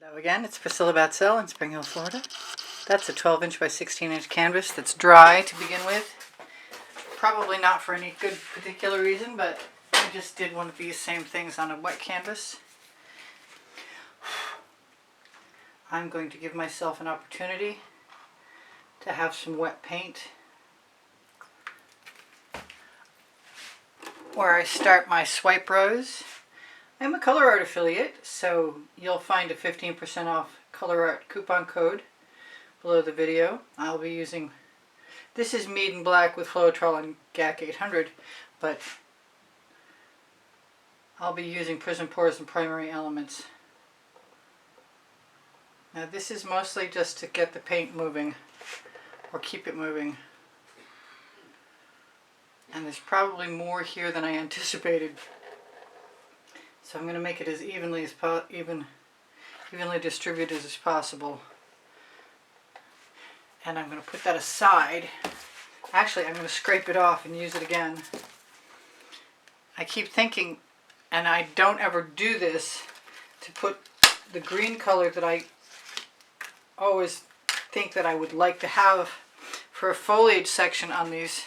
Hello again, it's Priscilla Batzell in Spring Hill, Florida. That's a 12-inch by 16-inch canvas that's dry to begin with. Probably not for any good particular reason, but I just did one of these same things on a wet canvas. I'm going to give myself an opportunity to have some wet paint where I start my swipe rows. I'm a Colour Arte affiliate, so you'll find a 15% off Colour Arte coupon code below the video. I'll be using, this is Meeden Black with Floetrol and GAC 800, but I'll be using Prizm Pour and Primary Elements. Now this is mostly just to get the paint moving, or keep it moving. And there's probably more here than I anticipated. So I'm going to make it as evenly distributed as possible. And I'm going to put that aside. Actually, I'm going to scrape it off and use it again. I keep thinking, and I don't ever do this, to put the green color that I always think that I would like to have for a foliage section on these.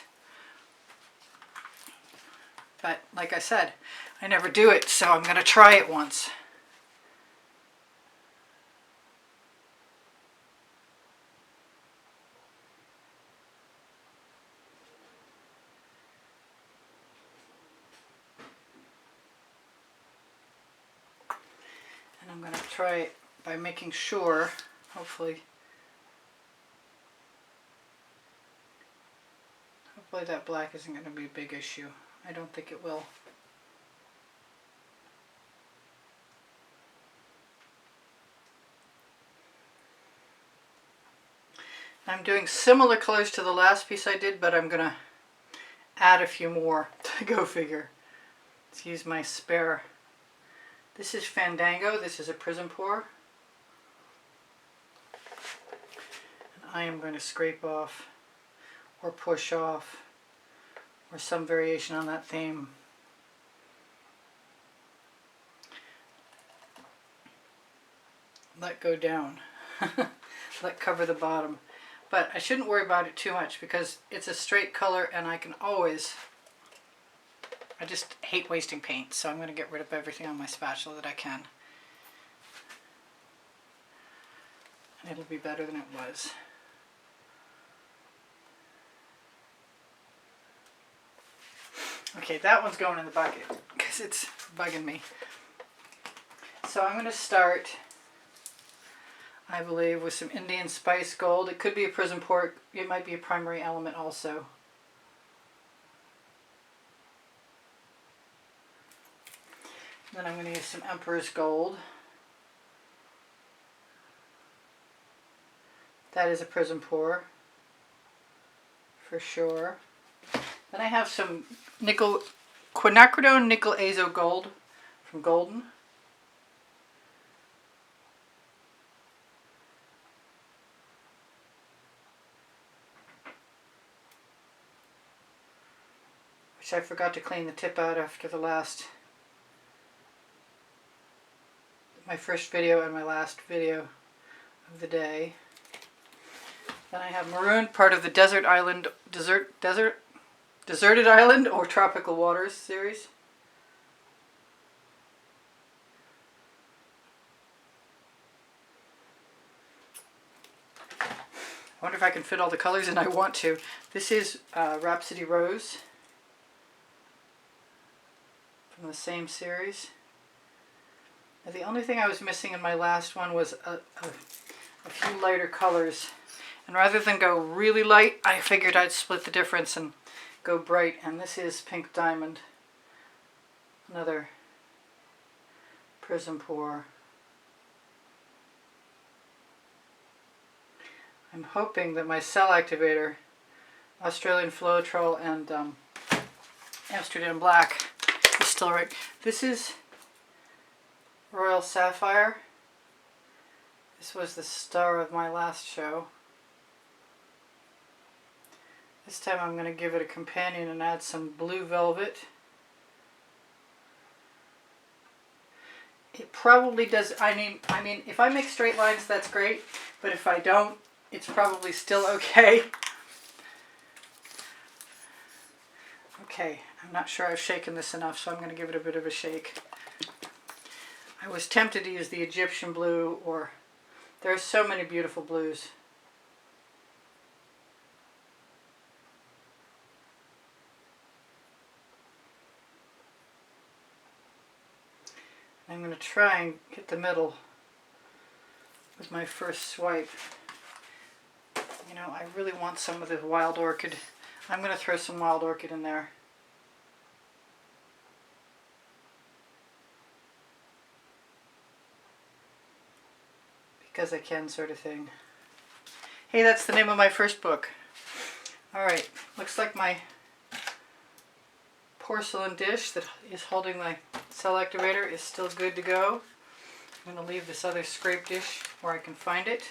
But like I said, I never do it, so I'm going to try it once. And I'm going to try it by making sure, hopefully that black isn't going to be a big issue. I don't think it will. I'm doing similar colors to the last piece I did, but I'm going to add a few more to go figure. Let's use my spare. This is Fandango. This is a Prizm Pour. And I am going to scrape off or push off or some variation on that theme. Let go down. Let cover the bottom. But I shouldn't worry about it too much because it's a straight color and I can always, I just hate wasting paint, so I'm going to get rid of everything on my spatula that I can. And it'll be better than it was. Okay, that one's going in the bucket because it's bugging me. So I'm going to start, I believe, with some Indian Spice Gold. It could be a Prizm Pour, it might be a Primary Element also. Then I'm going to use some Emperor's Gold. That is a Prizm Pour, for sure. Then I have some Quinacridone Nickel Azo Gold from Golden. Which I forgot to clean the tip out after my first video and my last video of the day. Then I have Marooned, part of the Deserted Island or Tropical Waters series. I wonder if I can fit all the colors in. I want to. This is Rapsody Rose from the same series. Now, the only thing I was missing in my last one was a few lighter colors. And rather than go really light, I figured I'd split the difference and go bright. And this is Pink Diamond, another Prizm Pour. I'm hoping that my cell activator, Australian Floetrol and Amsterdam Black, is still right. This is Royal Sapphire. This was the star of my last show. This time I'm going to give it a companion and add some blue velvet. It probably does. I mean, if I make straight lines, that's great. But if I don't, it's probably still okay. Okay, I'm not sure I've shaken this enough, so I'm going to give it a bit of a shake. I was tempted to use the Egyptian blue, or there are so many beautiful blues. I'm going to try and hit the middle with my first swipe. You know, I really want some of the Wild Orchid. I'm going to throw some Wild Orchid in there. Because I can, sort of thing. Hey, that's the name of my first book. Alright, looks like my porcelain dish that is holding my cell activator is still good to go. I'm going to leave this other scrape dish where I can find it.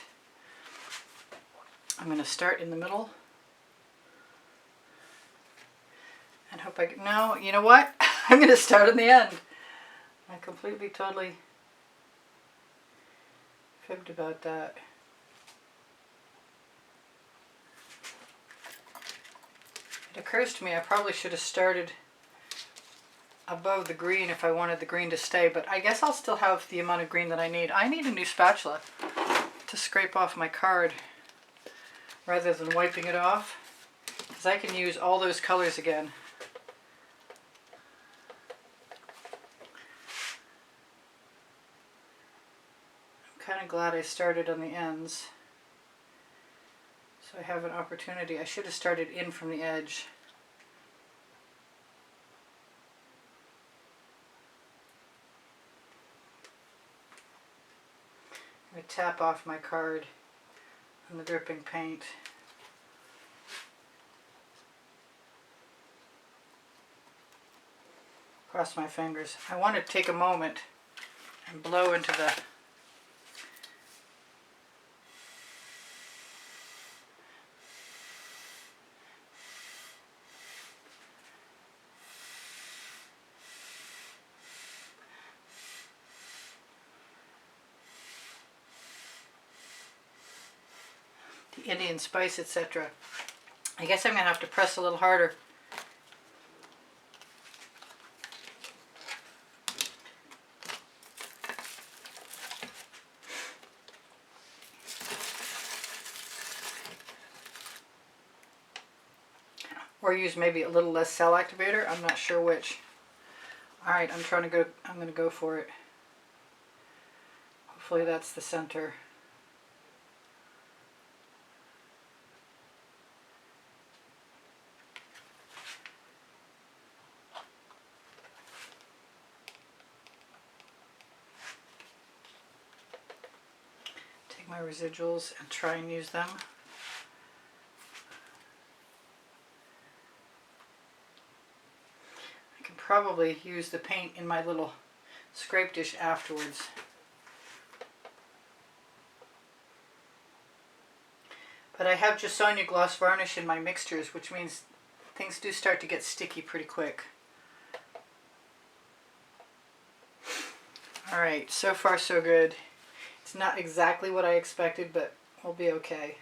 I'm going to start in the middle. And hope I can... No, you know what? I'm going to start in the end. I completely, totally fibbed about that. It occurs to me I probably should have started above the green if I wanted the green to stay, but I guess I'll still have the amount of green that I need. I need a new spatula to scrape off my card rather than wiping it off, because I can use all those colors again. I'm kind of glad I started on the ends, so I have an opportunity. I should have started in from the edge. I'm going to tap off my card on the dripping paint. Cross my fingers. I want to take a moment and blow into the Indian spice, etc. I guess I'm going to have to press a little harder. Or use maybe a little less cell activator. I'm not sure which. Alright, I'm going to go for it. Hopefully that's the center. Take my residuals and try and use them. I can probably use the paint in my little scrape dish afterwards. But I have Jassonia gloss varnish in my mixtures, which means things do start to get sticky pretty quick. Alright, so far so good. It's not exactly what I expected, but we'll be okay.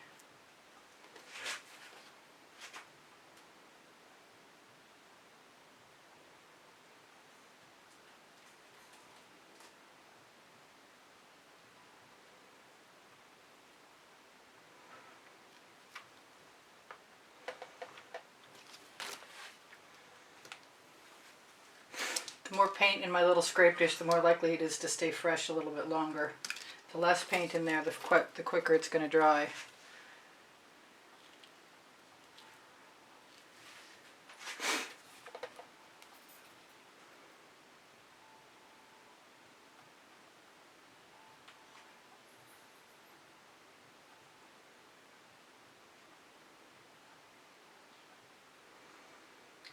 The more paint in my little scrape dish, the more likely it is to stay fresh a little bit longer. The less paint in there, the quicker it's going to dry.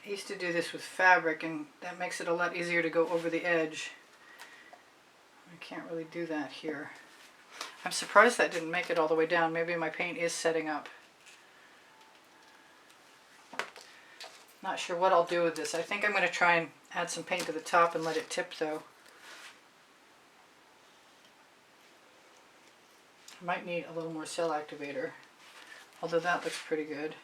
I used to do this with fabric, and that makes it a lot easier to go over the edge. I can't really do that here. I'm surprised that didn't make it all the way down. Maybe my paint is setting up. Not sure what I'll do with this. I think I'm going to try and add some paint to the top and let it tip though. I might need a little more cell activator, although that looks pretty good.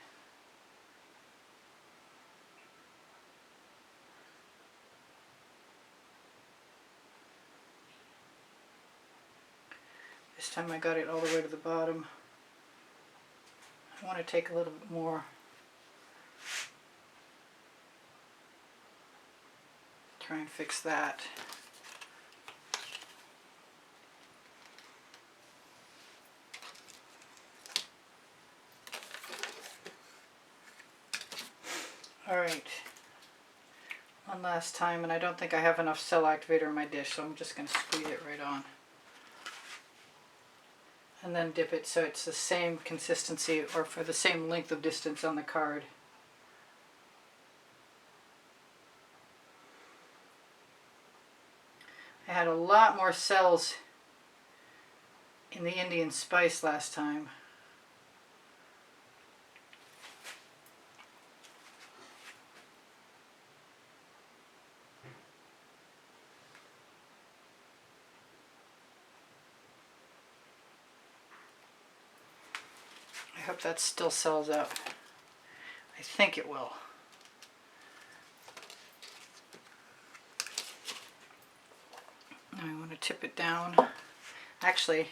This time I got it all the way to the bottom. I want to take a little bit more. Try and fix that. Alright, one last time, and I don't think I have enough cell activator in my dish, so I'm just going to squeeze it right on. And then dip it so it's the same consistency or for the same length of distance on the card. I had a lot more cells in the Indian spice last time. I hope that still sells up. I think it will. Now I want to tip it down. Actually,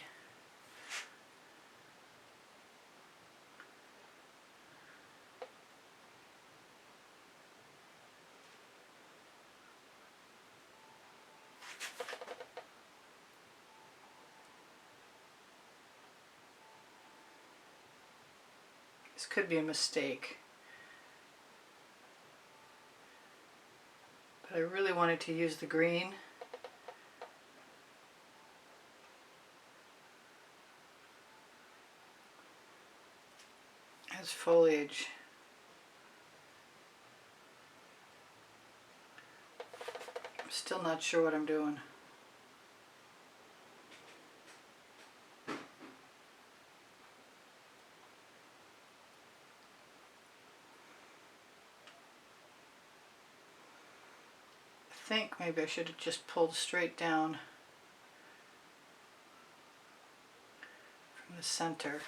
this could be a mistake. But I really wanted to use the green. As foliage. I'm still not sure what I'm doing. I think maybe I should have just pulled straight down from the center,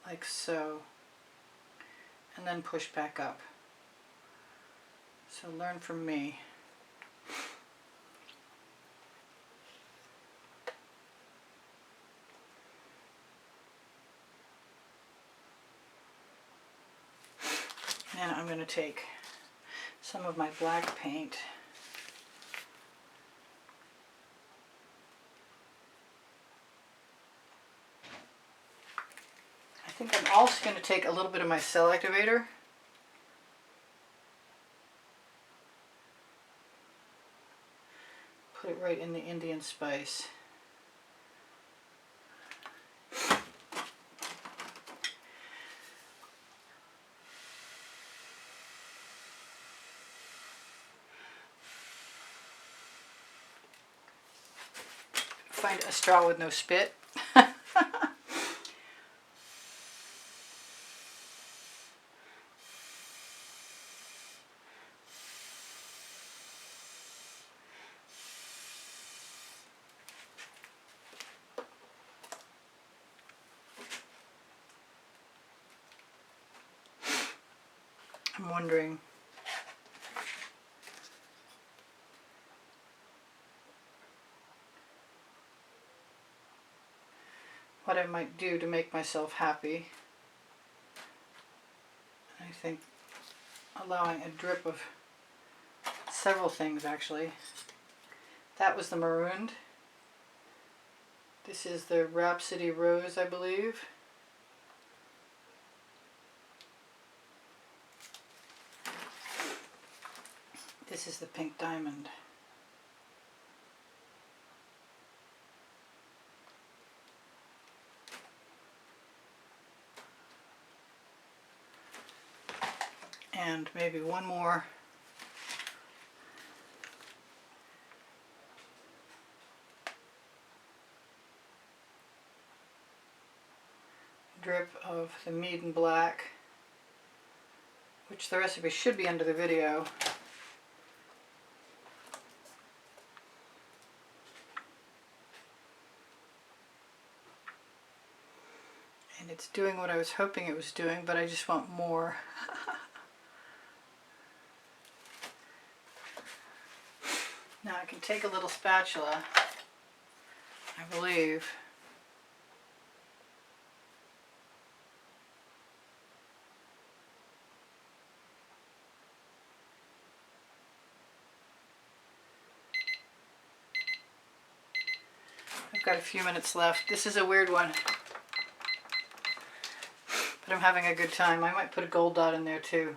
like so, and then push back up. So learn from me. And I'm going to take some of my black paint . I think I'm also going to take a little bit of my cell activator . Put it right in the Indian spice . Find a straw with no spit. I'm wondering what I might do to make myself happy. I think allowing a drip of several things actually. That was the Marooned. This is the Rapsody Rose, I believe. This is the Pink Diamond. And maybe one more. Drip of the Meeden Black, which the recipe should be under the video. And it's doing what I was hoping it was doing, but I just want more. Now I can take a little spatula, I believe. I've got a few minutes left. This is a weird one, but I'm having a good time. I might put a gold dot in there too.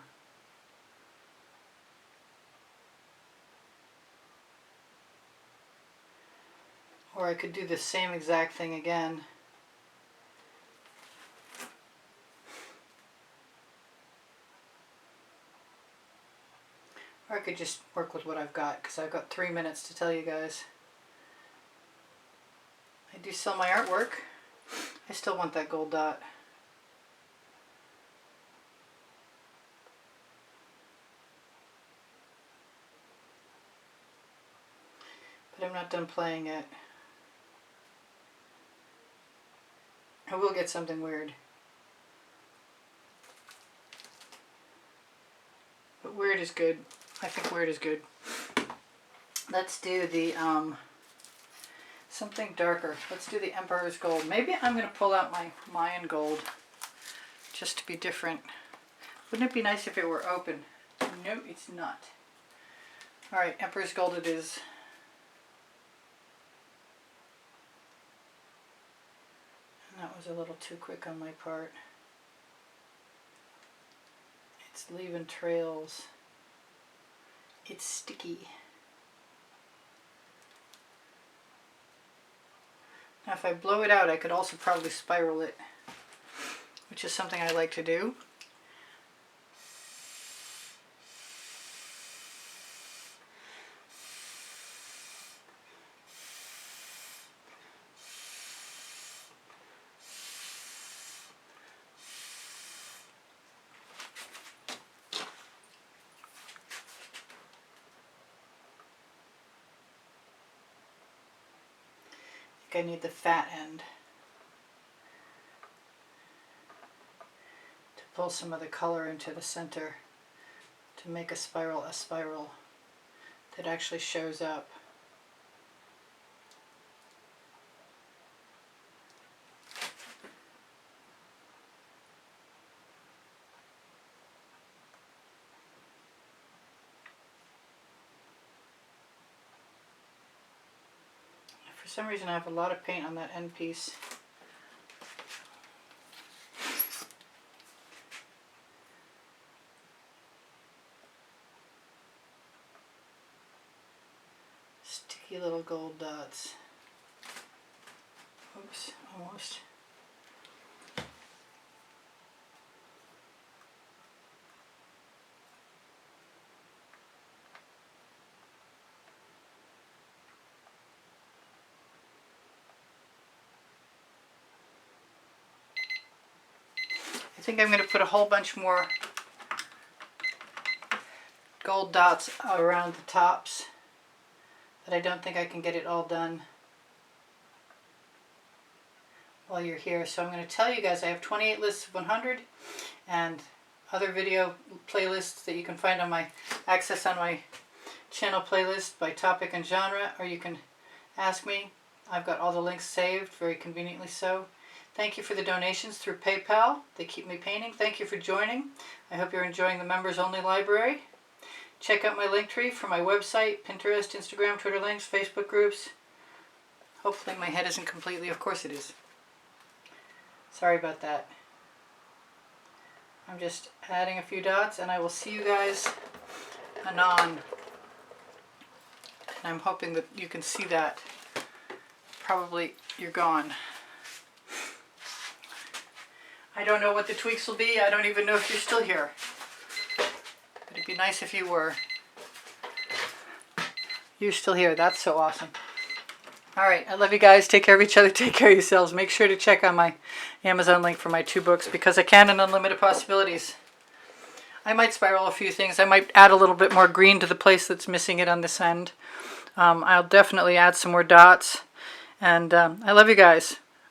Or I could do the same exact thing again. Or I could just work with what I've got, because I've got 3 minutes to tell you guys. I do sell my artwork. I still want that gold dot. But I'm not done playing it. I will get something weird. But weird is good. I think weird is good. Let's do the something darker. Let's do the Emperor's Gold. Maybe I'm going to pull out my Mayan Gold just to be different. Wouldn't it be nice if it were open? No, it's not. Alright, Emperor's Gold it is. And that was a little too quick on my part. It's leaving trails. It's sticky. Now if I blow it out, I could also probably spiral it, which is something I like to do. I need the fat end to pull some of the color into the center to make a spiral that actually shows up. For some reason I have a lot of paint on that end piece. Sticky little gold dots. Oops, almost. I think I'm going to put a whole bunch more gold dots around the tops, but I don't think I can get it all done while you're here. So I'm going to tell you guys I have 28 lists of 100 and other video playlists that you can find on my access on my channel playlist by topic and genre, or you can ask me. I've got all the links saved, very conveniently so. Thank you for the donations through PayPal. They keep me painting. Thank you for joining. I hope you're enjoying the members only library. Check out my link tree for my website, Pinterest, Instagram, Twitter links, Facebook groups. Hopefully my head isn't completely, of course it is. Sorry about that. I'm just adding a few dots and I will see you guys anon. And I'm hoping that you can see that. Probably you're gone. I don't know what the tweaks will be. I don't even know if you're still here. But it'd be nice if you were. You're still here. That's so awesome. Alright, I love you guys. Take care of each other. Take care of yourselves. Make sure to check out my Amazon link for my 2 books, Because I Can and Unlimited Possibilities. I might spiral a few things. I might add a little bit more green to the place that's missing it on this end. I'll definitely add some more dots. And I love you guys.